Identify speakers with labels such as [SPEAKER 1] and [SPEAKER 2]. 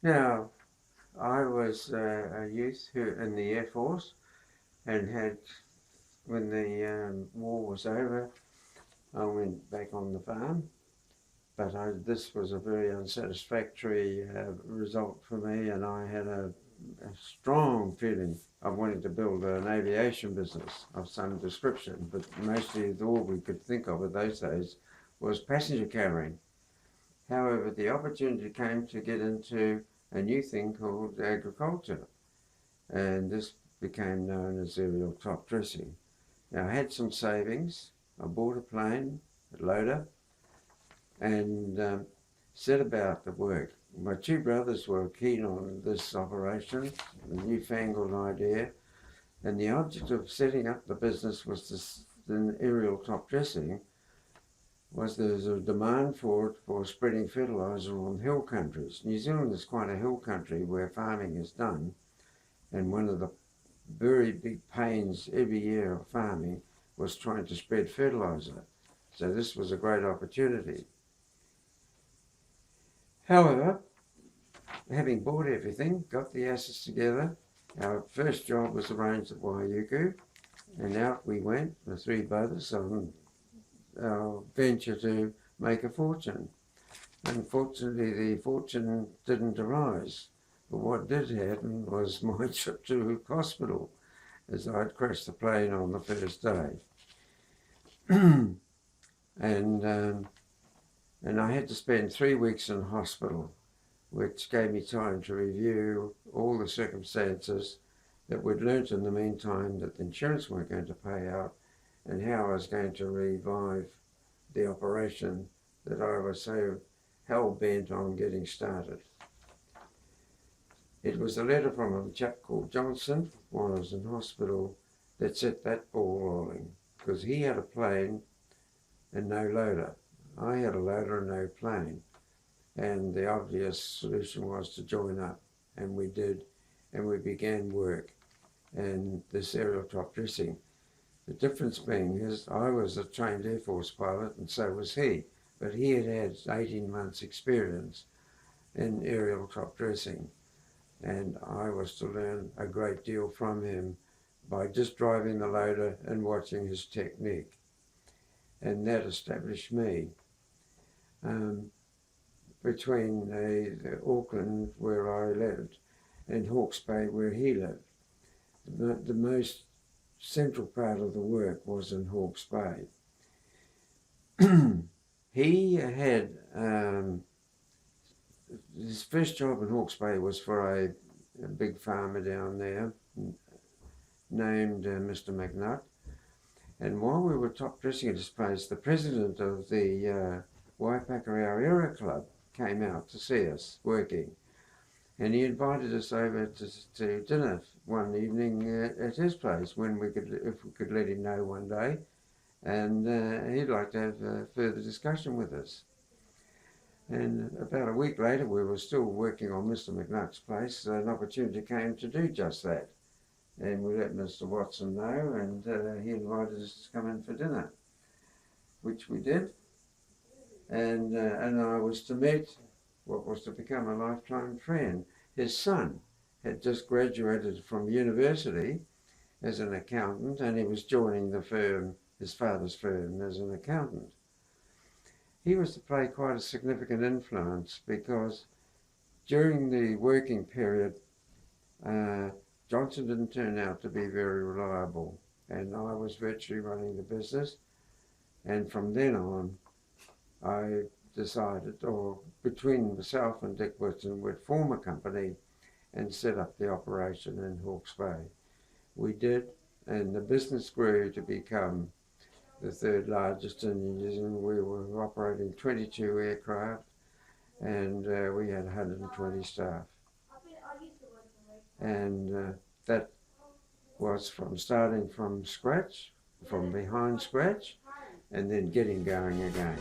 [SPEAKER 1] Now, I was a youth who in the Air Force and had, when the war was over, I went back on the farm. But this was a very unsatisfactory result for me, and I had a strong feeling of wanting to build an aviation business of some description. But mostly all we could think of in those days was passenger carrying. However, the opportunity came to get into a new thing called agriculture, and this became known as aerial top dressing. Now, I had some savings. I bought a plane, a loader, and set about the work. My two brothers were keen on this operation, the newfangled idea, and the object of setting up the business was this, the aerial top dressing, was there's a demand for it for spreading fertilizer on hill countries. New Zealand is quite a hill country where farming is done, and one of the very big pains every year of farming was trying to spread fertilizer. So this was a great opportunity. However, having bought everything, got the assets together, our first job was arranged at Waiuku, and out we went, the three brothers, on our venture to make a fortune. Unfortunately, the fortune didn't arise. But what did happen was my trip to hospital, as I'd crashed the plane on the first day. and I had to spend 3 weeks in hospital, which gave me time to review all the circumstances that we'd learnt in the meantime that the insurance weren't going to pay out, and how I was going to revive the operation that I was so hell-bent on getting started. It was a letter from a chap called Johnson while I was in hospital that set that ball rolling, because he had a plane and no loader. I had a loader and no plane, and the obvious solution was to join up, and we did, and we began work and this aerial top dressing. The difference being is I was a trained Air Force pilot and so was he, but he had had 18 months experience in aerial top dressing, and I was to learn a great deal from him by just driving the loader and watching his technique, and that established me. Between the Auckland where I lived and Hawke's Bay where he lived, the most central part of the work was in Hawke's Bay. He had his first job in Hawke's Bay was for a big farmer down there named Mr. McNutt. And while we were top dressing at his place, the president of the Waipakareau Era Club came out to see us working. And he invited us over to dinner one evening at his place if we could let him know one day. And he'd like to have a further discussion with us. And about a week later, we were still working on Mr. McNutt's place, so an opportunity came to do just that. And we let Mr. Watson know, and he invited us to come in for dinner, which we did. And I was to meet what was to become a lifetime friend. His son had just graduated from university as an accountant, and he was joining the firm, his father's firm, as an accountant. He was to play quite a significant influence because during the working period, Johnson didn't turn out to be very reliable, and I was virtually running the business. And from then on, I decided, or between myself and Dick Whitson, we'd form a company and set up the operation in Hawke's Bay. We did, and the business grew to become the third largest in New Zealand. We were operating 22 aircraft, and we had 120 staff. And that was from starting from scratch, from behind scratch, and then getting going again.